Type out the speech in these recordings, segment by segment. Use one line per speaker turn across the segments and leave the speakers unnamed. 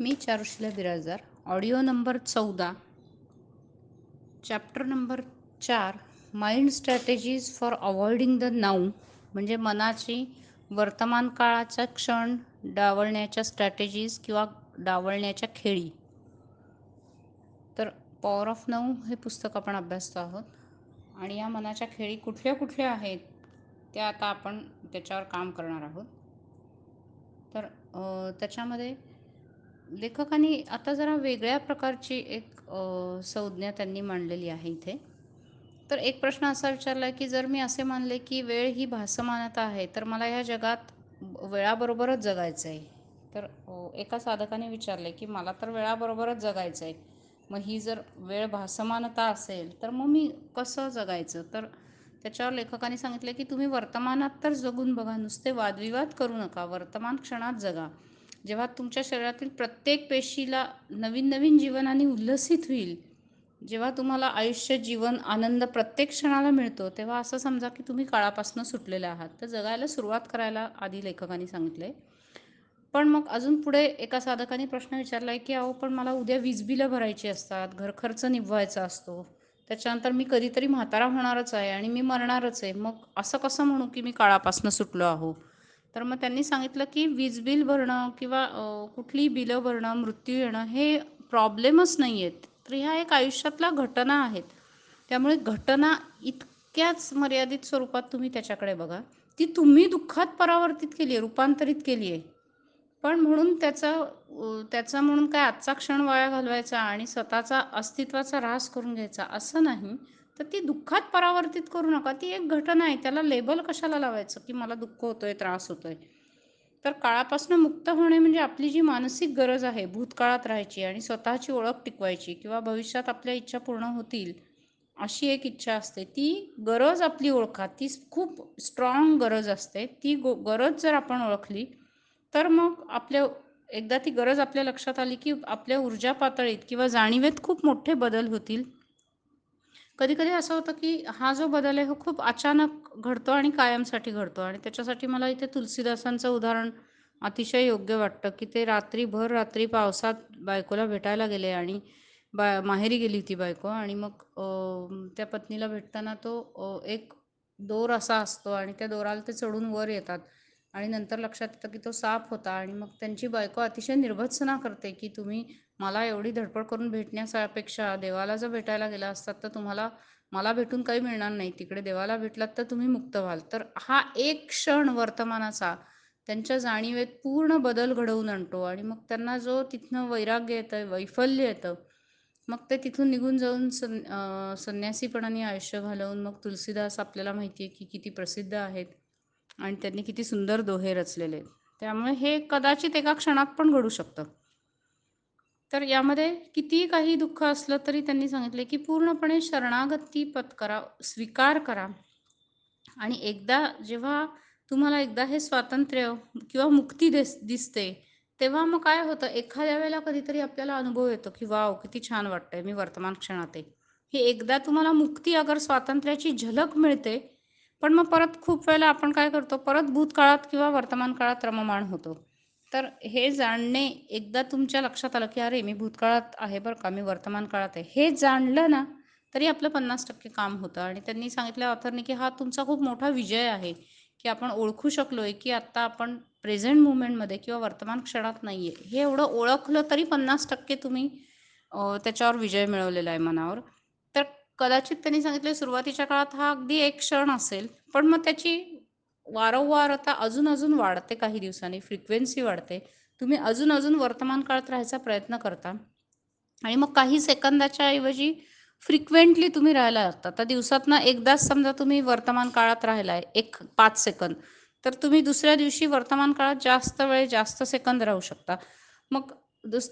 Me Charushila Birajdar. Audio number 14, chapter number 4, mind strategies for avoiding the now, म्हणजे मनाची वर्तमान काळाचा क्षण डावलण्याच्या स्ट्रॅटेजीज किंवा डावलण्याच्या खेळी. तर पॉवर ऑफ नाऊ हे पुस्तक आपण अभ्यासतो आहोत आणि या मनाच्या खेळी कुठल्या कुठल्या आहेत त्या आता आपण त्याच्यावर काम करणार आहोत. तर त्याच्यामध्ये लेखकांनी आता जरा वेगळ्या प्रकारची एक संज्ञा त्यांनी मांडलेली आहे इथे. तर एक प्रश्न असा विचारला की जर मी असे मानले की वेळ ही भासमानता आहे तर मला या जगात वेळाबरोबरच जगायचं आहे. तर एका साधकाने विचारले की मला तर वेळाबरोबरच जगायचं आहे, मग ही जर वेळ भासमानता असेल तर मग मी कसं जगायचं. तर त्याच्यावर लेखकाने सांगितलं की तुम्ही वर्तमानात तर जगून बघा, नुसते वादविवाद करू नका, वर्तमान क्षणात जगा. जेव्हा तुमच्या शरीरातील प्रत्येक पेशीला नवीन नवीन जीवनाने उल्लसित होईल, जेव्हा तुम्हाला आयुष्य, जीवन, आनंद प्रत्येक क्षणाला मिळतो, तेव्हा असं समजा की तुम्ही काळापासून सुटलेले आहात. तर जगायला सुरुवात करायला आधी लेखकाने सांगितले. पण मग अजून पुढे एका साधकाने प्रश्न विचारलाय की अहो पण मला उद्या वीज बिलं भरायची असतात, घर खर्च निभवायचा असतो, त्याच्यानंतर मी कधीतरी म्हातारा होणारच आहे आणि मी मरणारच आहे, मग असं कसं म्हणू की मी काळापासून सुटलो आहो. तर मग त्यांनी सांगितलं की वीज बिल भरणं किंवा कुठलीही बिलं भरणं, मृत्यू येणं हे प्रॉब्लेमच नाही आहेत. तर ह्या एक आयुष्यातल्या घटना आहेत. त्यामुळे घटना इतक्याच मर्यादित स्वरूपात तुम्ही त्याच्याकडे बघा. ती तुम्ही दुःखात परावर्तित केली आहे, रूपांतरित केली आहे. पण म्हणून त्याचा म्हणून काय आजचा क्षण वाया घालवायचा आणि स्वतःचा अस्तित्वाचा ऱ्हास करून घ्यायचा असं नाही. तर ती दुःखात परावर्तित करू नका. ती एक घटना आहे. त्याला लेबल कशाला लावायचं की मला दुःख होतोय, त्रास होतोय. तर काळापासून मुक्त होणे म्हणजे आपली जी मानसिक गरज आहे भूतकाळात राहायची आणि स्वतःची ओळख टिकवायची किंवा भविष्यात आपल्या इच्छा पूर्ण होतील अशी एक इच्छा असते. ती गरज आपली ओळखा. ती खूप स्ट्रॉंग गरज असते. ती गरज जर आपण ओळखली तर मग एकदा ती गरज आपल्या लक्षात आली की आपल्या ऊर्जा पातळीत किंवा जाणीवेत खूप मोठे बदल होतील. कधी कधी असं होतं की हा जो बदल आहे, हा खूप अचानक घडतो आणि कायमसाठी घडतो. आणि त्याच्यासाठी मला इथे तुलसीदासांचं उदाहरण अतिशय योग्य वाटतं की ते भर रात्री पावसात बायकोला भेटायला गेले आणि माहेरी गेली होती बायको. आणि मग त्या पत्नीला भेटताना तो एक दोर असा असतो आणि त्या दोराला ते चढून वर येतात आणि नंतर लक्षात येतं की तो साप होता. आणि मग त्यांची बायको अतिशय निर्भत्सना करते की तुम्ही मला एवढी धडपड करून भेटण्यापेक्षा देवाला जर भेटायला गेला असतात तर तुम्हाला मला भेटून काही मिळणार नाही, तिकडे देवाला भेटलात तर तुम्ही मुक्त व्हाल. तर हा एक क्षण वर्तमानाचा त्यांच्या जाणीवेत पूर्ण बदल घडवून आणतो आणि मग त्यांना जो तिथनं वैराग्य येतं, वैफल्य येतं, मग ते तिथून निघून जाऊन संन्यासीपणाने आयुष्य घालवून मग तुलसीदास आपल्याला माहिती आहे की किती प्रसिद्ध आहेत आणि त्यांनी किती सुंदर दोहे रचलेले आहेत. त्यामुळे हे कदाचित एका क्षणात पण घडू शकतं. तर यामध्ये कितीही काही दुःख असलं तरी त्यांनी सांगितले की पूर्णपणे शरणागती पत्करा, स्वीकार करा. आणि तुम्हाला एकदा हे स्वातंत्र्य किंवा मुक्ती दिसते, तेव्हा मग काय होतं, एखाद्या वेळेला कधीतरी आपल्याला अनुभव येतो की वाव किती छान वाटतंय, मी वर्तमान क्षणात आहे. हे एकदा तुम्हाला मुक्ती अगर स्वातंत्र्याची झलक मिळते. पण मग परत खूप वेळेला आपण काय करतो, परत भूतकाळात किंवा वर्तमान काळात रममाण होतो. तर हे जाणणे एकदा तुमच्या लक्षात आलं की अरे मी भूतकाळात आहे बरं का, मी वर्तमान काळात आहे, हे जाणलं ना तरी आपलं 50% काम होतं. आणि त्यांनी सांगितलं ऑथरने की हा तुमचा खूप मोठा विजय आहे की आपण ओळखू शकलोय की आत्ता आपण प्रेझेंट मुवमेंटमध्ये किंवा वर्तमान क्षणात नाही आहे. हे एवढं ओळखलं तरी 50% तुम्ही त्याच्यावर विजय मिळवलेला आहे मनावर. तर कदाचित त्यांनी सांगितलं सुरुवातीच्या काळात हा अगदी एक क्षण असेल, पण मग त्याची वारंवारता अजून अजून वाढते, काही दिवसांनी फ्रिक्वेन्सी वाढते. तुम्ही अजून अजून वर्तमान काळात राहायचा प्रयत्न करता आणि मग काही सेकंदाच्या ऐवजी फ्रिक्वेंटली तुम्ही राहायला लागता. तर दिवसातनं एकदाच समजा तुम्ही वर्तमान काळात राहिलाय एक 5 सेकंद, तर तुम्ही दुसऱ्या दिवशी वर्तमान काळात जास्त वेळ जास्त सेकंद राहू शकता. मग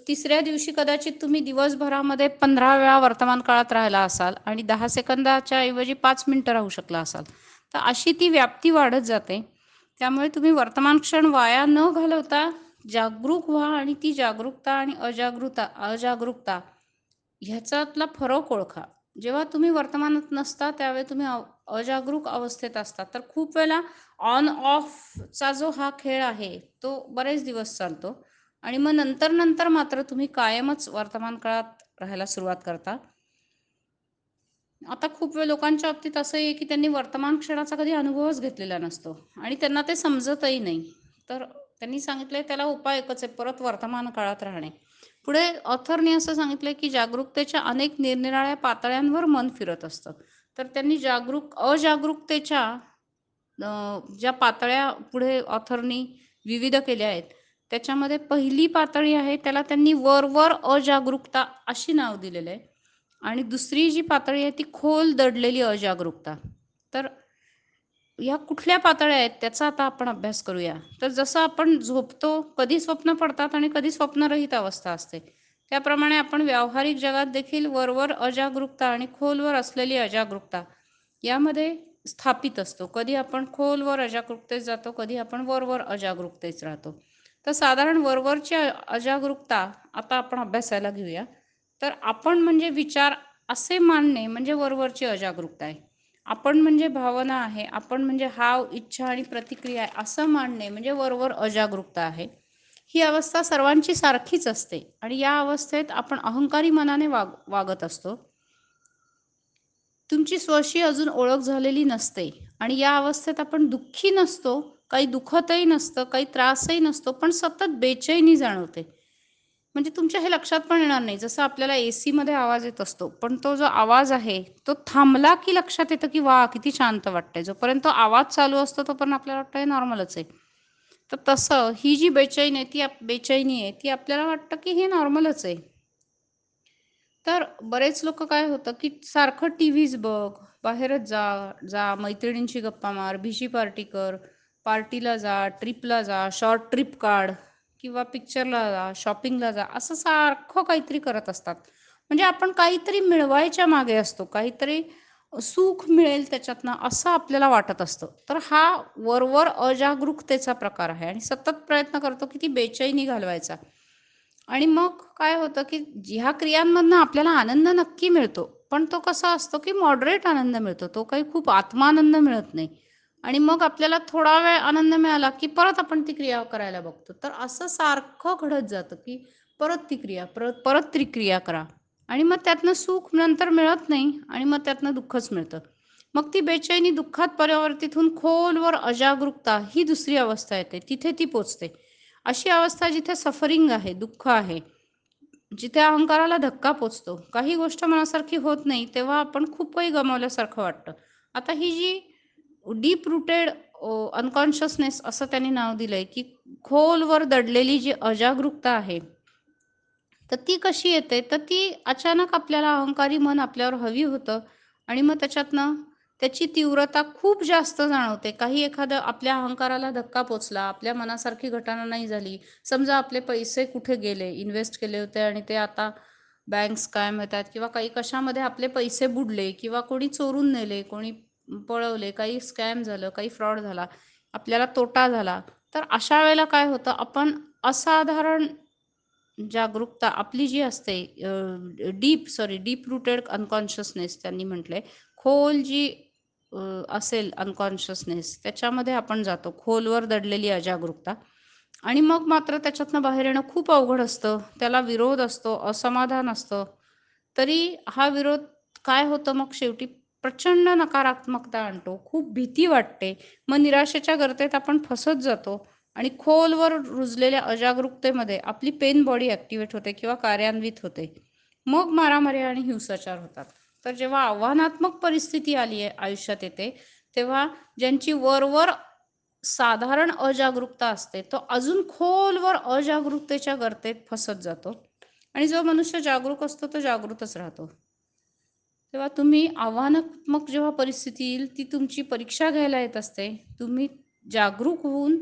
तिसऱ्या दिवशी कदाचित तुम्ही दिवसभरामध्ये 15 वेळा वर्तमान काळात राहिला असाल आणि 10 सेकंदाच्या ऐवजी 5 मिनिटं राहू शकला असाल. तर अशी ती व्याप्ती वाढत जाते. त्यामुळे तुम्ही वर्तमान क्षण वाया न घालवता जागरूक व्हा आणि ती जागरूकता आणि अजागरूकता ह्याच्यातला फरक ओळखा. जेव्हा तुम्ही वर्तमानात नसता त्यावेळी तुम्ही अजागरूक अवस्थेत असता. तर खूप वेळेला ऑन ऑफचा जो हा खेळ आहे तो बरेच दिवस चालतो. आणि मग नंतर नंतर मात्र तुम्ही कायमच वर्तमान काळात राहायला सुरुवात करता. आता खूप वेळ लोकांच्या बाबतीत असं आहे की त्यांनी वर्तमान क्षणाचा कधी अनुभवच घेतलेला नसतो आणि त्यांना ते समजतही नाही. तर त्यांनी सांगितलंय त्याला उपाय एकच आहे, परत वर्तमान काळात राहणे. पुढे ऑथरने असं सांगितलंय की जागरूकतेच्या अनेक निरनिराळ्या पातळ्यांवर मन फिरत असतं. तर त्यांनी अजागरूकतेच्या ज्या पातळ्या पुढे ऑथरनी विविध केल्या आहेत, त्याच्यामध्ये पहिली पातळी आहे त्याला त्यांनी वरवर अजागरूकता अशी नाव दिलेलं आहे. आणि दुसरी जी पातळी आहे ती खोल दडलेली अजागरूकता. तर या कुठल्या पातळ्या आहेत त्याचा आता आपण अभ्यास करूया. तर जसं आपण झोपतो, कधी स्वप्न पडतात आणि कधी स्वप्नरहित अवस्था असते. त्याप्रमाणे आपण व्यावहारिक जगात देखील वरवर अजागरूकता आणि खोलवर असलेली अजागरूकता यामध्ये स्थापित असतो. कधी आपण खोलवर अजागरूकतेत जातो, कधी आपण वरवर अजागरूकतेत राहतो. तर साधारण वरवरची अजागरूकता आता आपण अभ्यासायला घेऊया. तर आपण म्हणजे विचार असे मानणे म्हणजे वरवरची अजागरूकता आहे. आपण म्हणजे भावना आहे, आपण म्हणजे हाव, इच्छा आणि प्रतिक्रिया आहे असं मानणे म्हणजे वरवर अजागरूकता आहे. ही अवस्था सर्वांची सारखीच असते आणि या अवस्थेत आपण अहंकारी मनाने वागत असतो. तुमची स्वशी अजून ओळख झालेली नसते आणि या अवस्थेत आपण दुःखी नसतो, काही दुखतही नसतं, काही त्रासही नसतो, पण सतत बेचैनी जाणवते. म्हणजे तुमच्या हे लक्षात पण येणार नाही. जसं आपल्याला एसीमध्ये आवाज येत असतो, पण तो जो आवाज आहे, तो थांबला की लक्षात येतं की वाह! किती शांत वाटतंय. जोपर्यंत तो आवाज चालू असतो, तोपर्यंत आपल्याला वाटतं हे नॉर्मलच आहे. तर तसं ही जी बेचैनी आहे, ती आपल्याला वाटतं की हे नॉर्मलच आहे. तर बरेच लोकं काय होतं, की सारखं टीव्हीच बघ, बाहेरच जा, मैत्रिणींशी गप्पा मार, भिशी पार्टी कर, पार्टीला जा, ट्रिपला जा, शॉर्ट ट्रिप काढ किंवा पिक्चरला जा, शॉपिंगला जा, असं सारखं काहीतरी करत असतात. म्हणजे आपण काहीतरी मिळवायच्या मागे असतो, काहीतरी सुख मिळेल त्याच्यातनं असं आपल्याला वाटत असतं. तर हा वरवर अजागरूकतेचा प्रकार आहे आणि सतत प्रयत्न करतो, की ती बेचैनी घालवायचा. आणि मग काय होतं, की ह्या क्रियांमधनं आपल्याला आनंद नक्की मिळतो. पण तो कसा असतो, की मॉडरेट आनंद मिळतो. तो काही खूप आत्मानंद मिळत नाही. आणि मग आपल्याला थोडा वेळ आनंद मिळाला, की परत आपण ती क्रिया करायला बघतो. तर असं सारखं घडत जातं, की परत ती क्रिया, परत परत ती क्रिया करा. आणि मग त्यातनं सुख नंतर मिळत नाही आणि मग त्यातनं दुःखच मिळतं. मग ती बेचैनी दुःखात परिवर्तित होऊन खोलवर अजागरूकता ही दुसरी अवस्था येते. तिथे ती पोहोचते. अशी अवस्था जिथे सफरिंग आहे, दुःख आहे, जिथे अहंकाराला धक्का पोचतो, काही गोष्ट मनासारखी होत नाही, तेव्हा आपण खूप काही गमावल्यासारखं वाटतं. आता ही जी डीप रूटेड अनकॉन्शियसनेस असं त्यांनी नाव दिलंय, की खोलवर दडलेली जी अजागरूकता आहे, तर ती कशी येते? तर ती अचानक आपल्याला अहंकारी मन आपल्यावर हवी होतं आणि मग त्याच्यातनं त्याची तीव्रता खूप जास्त जाणवते. काही एखादं आपल्या अहंकाराला धक्का पोचला, आपल्या मनासारखी घटना नाही झाली. समजा आपले पैसे कुठे गेले, इन्व्हेस्ट केले होते आणि ते आता बँक स्कॅम होतात किंवा काही कशामध्ये आपले पैसे बुडले किंवा कोणी चोरून नेले, कोणी पळवले, काही स्कॅम झालं, काही फ्रॉड झाला, आपल्याला तोटा झाला. तर अशा वेळेला काय होतं, आपण असाधारण जागरूकता आपली जी असते डीप रूटेड अनकॉन्शियसनेस त्यांनी म्हटलंय. खोल जी असेल अनकॉन्शियसनेस त्याच्यामध्ये आपण जातो. खोलवर दडलेली अजागरूकता आणि मग मात्र त्याच्यातनं बाहेर येणं खूप अवघड असतं. त्याला विरोध असतो, असमाधान असतं. तरी हा विरोध काय होतं मग शेवटी प्रचंड नकारात्मकता आणतो. खूप भीती वाटते. मग निराशेच्या गर्तेत आपण फसत जातो आणि खोलवर रुजलेल्या अजागरूकतेमध्ये आपली पेन बॉडी ॲक्टिव्हेट होते किंवा कार्यान्वित होते. मग मारामारी आणि हिंसाचार होतात. तर जेव्हा आव्हानात्मक परिस्थिती आली आहे आयुष्यात येते, तेव्हा ज्यांची वरवर साधारण अजागरूकता असते, तो अजून खोलवर अजागरूकतेच्या गर्तेत फसत जातो आणि जो मनुष्य जागरूक असतो, तो जागृतच राहतो. तेव्हा तुम्ही आव्हानात्मक जेव्हा परिस्थिती येईल, ती तुमची परीक्षा घ्यायला येत असते. तुम्ही जागरूक होऊन,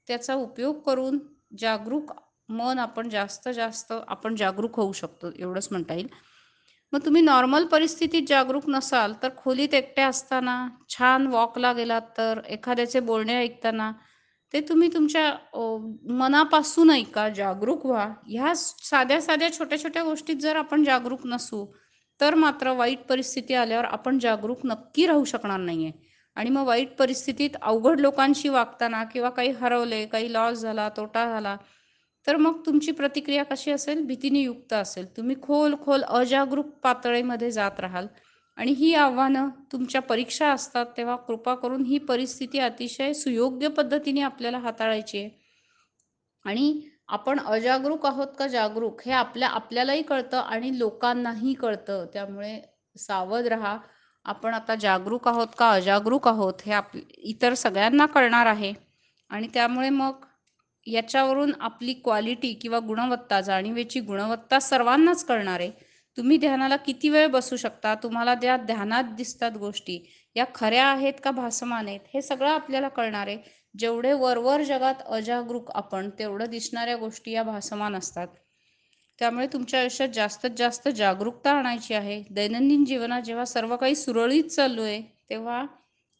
त्याचा उपयोग करून, जागरूक मन आपण जास्त आपण जागरूक होऊ शकतो, एवढंच म्हणता येईल. मग तुम्ही नॉर्मल परिस्थितीत जागरूक नसाल, तर खोलीत एकट्या असताना, छान वॉकला गेलात तर, एखाद्याचे बोलणे ऐकताना, ते तुम्ही तुमच्या मनापासून ऐका, जागरूक व्हा. ह्या साध्या-साध्या, छोट्या-छोट्या गोष्टीत जर आपण जागरूक नसू, तर मात्र वाईट परिस्थिती आल्यावर आपण जागरूक नक्की राहू शकणार नाहीये. आणि मग वाईट परिस्थितीत अवघड लोकांशी वागताना किंवा काही हरवले, काही लॉस झाला, तोटा झाला, तर मग तुमची प्रतिक्रिया कशी असेल? भीतीने युक्त असेल. तुम्ही खोल अजागरूक पातळीमध्ये जात राहाल आणि ही आव्हानं तुमच्या परीक्षा असतात, तेव्हा कृपा करून ही परिस्थिती अतिशय सुयोग्य पद्धतीने आपल्याला हाताळायची आहे. आणि आपण अजागरूक आहोत का जागरूक हे आपल्यालाही कळतं आणि लोकांनाही कळतं. त्यामुळे सावध राहा. आपण आता जागरूक आहोत का अजागरूक आहोत हे इतर सगळ्यांना कळणार आहे आणि त्यामुळे मग याच्यावरून आपली क्वालिटी किंवा गुणवत्ता, जाणीवेची गुणवत्ता सर्वांनाच कळणार आहे. तुम्ही ध्यानाला किती वेळ बसू शकता, तुम्हाला त्या ध्यानात दिसतात गोष्टी, या खऱ्या आहेत का भासमान आहेत, हे सगळं आपल्याला कळणार आहे. जेवढे वरवर जगात अजागरूक आपण, तेवढं दिसणाऱ्या गोष्टी या भासमान असतात. त्यामुळे तुमच्या आयुष्यात जास्तीत जास्त जागरूकता आणायची आहे. दैनंदिन जीवनात जेव्हा सर्व काही सुरळीत चालू आहे, तेव्हा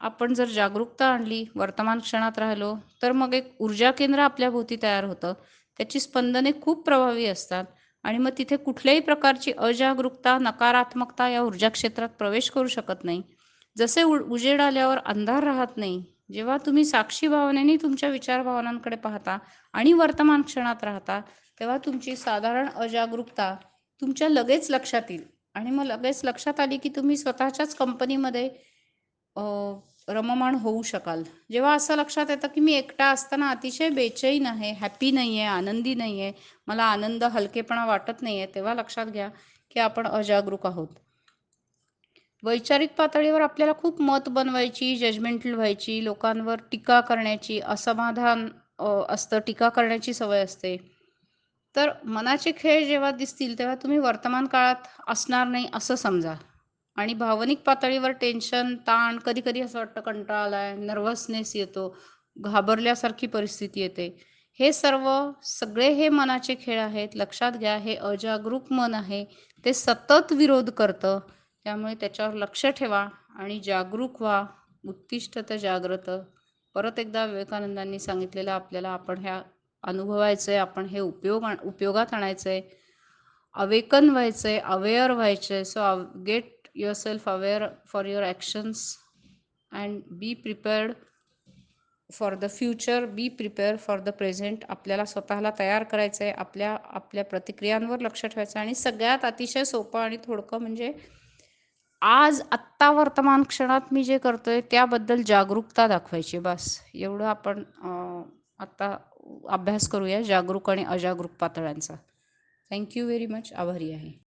आपण जर जागरूकता आणली, वर्तमान क्षणात राहिलो, तर मग एक ऊर्जा केंद्र आपल्याभोवती तयार होतं. त्याची स्पंदने खूप प्रभावी असतात आणि मग तिथे कुठल्याही प्रकारची अजागरूकता, नकारात्मकता या ऊर्जा क्षेत्रात प्रवेश करू शकत नाही. जसे उजेड आल्यावर अंधार राहत नाही, जेव्हा तुम्ही साक्षी भावनेने तुमच्या विचार भावनांकडे पाहता आणि वर्तमान क्षणात राहता, तेव्हा तुमची साधारण अजागरूकता तुमच्या लगेच लक्षात येईल आणि मग लगेच लक्षात आली की तुम्ही स्वतःच्याच कंपनीमध्ये अ, रममाण होऊ शकाल. जेव्हा असं लक्षात येतं की मी एकटा असताना अतिशय बेचैन आहे, हॅपी नाही आहे, आनंदी नाही आहे, मला आनंद, हलकेपणा वाटत नाही आहे, तेव्हा लक्षात घ्या की आपण अजागरूक आहोत. वैचारिक पातळीवर आपल्याला खूप मत बनवायची, जजमेंटल व्हायची, लोकांवर टीका करण्याची, असमाधान असतं, टीका करण्याची सवय असते. तर मनाचे खेळ जेव्हा दिसतील, तेव्हा तुम्ही वर्तमान काळात असणार नाही असं समजा. आणि भावनिक पातळीवर टेन्शन, ताण, कधी-कधी असं वाटतं कंटाळा आलाय, नर्व्हसनेस येतो, घाबरल्यासारखी परिस्थिती येते. हे सगळे हे मनाचे खेळ आहेत. लक्षात घ्या, हे अजागरूक मन आहे. ते सतत विरोध करतं. त्यामुळे त्याच्यावर लक्ष ठेवा आणि जागरूक व्हा. उत्तिष्ठत जाग्रत. परत एकदा विवेकानंदांनी सांगितलेलं आपल्याला आपण ह्या अनुभवायचंय, आपण हे उपयोगात आणायचंय. अवेकन व्हायचंय, अवेअर व्हायचंय. So gate yourself aware for your actions and B prepared for the future, be prepare for the present. आपल्याला स्वतःला तयार करायचं आहे, आपल्या आपल्या प्रतिक्रियांवर लक्ष ठेवायचं आहे आणि सगळ्यात अतिशय सोपं आणि थोडकं म्हणजे आज आत्ता वर्तमान क्षणात मी जे करतोय त्याबद्दल जागरूकता दाखवायची. बस एवढं आपण आत्ता अभ्यास करूया जागरूक आणि अजागरूक पातळ्यांचा. Thank you very much. आभारी आहे.